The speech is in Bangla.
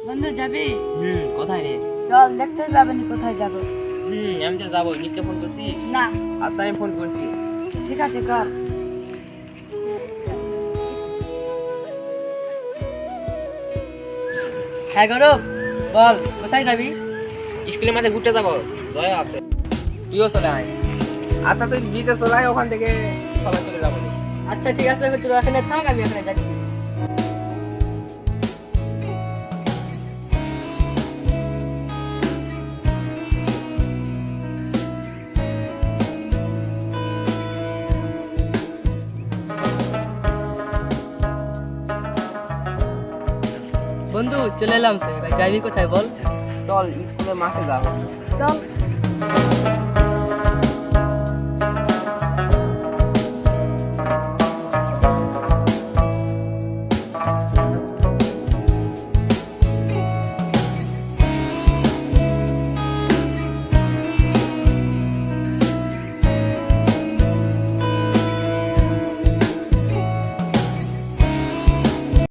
বন্ধু যাবি? কোথায় রে? চল দেখতে যাবেনি কোথায় যাব। আমি তো যাবো। নিককে ফোন করছি? না। আচ্ছা আমি ফোন করছি। ঠিক আছে কর। হ্যাঁ গৌরব, বল কোথায় যাবি? স্কুলের মাঝে ঘুরতে যাবো, জয় আছে। তুইও চলে আয়। আচ্ছা তুই বিচে চলে আয়, ওখান থেকে সবাই চলে যাবো। আচ্ছা ঠিক আছে, তুই এখানে থাক, আমি এখানে যাচ্ছি। বন্ধু চলে এলাম তো, এবার যাবি কোথায় বল? চল স্কুলের মাঠে যাবো। চল।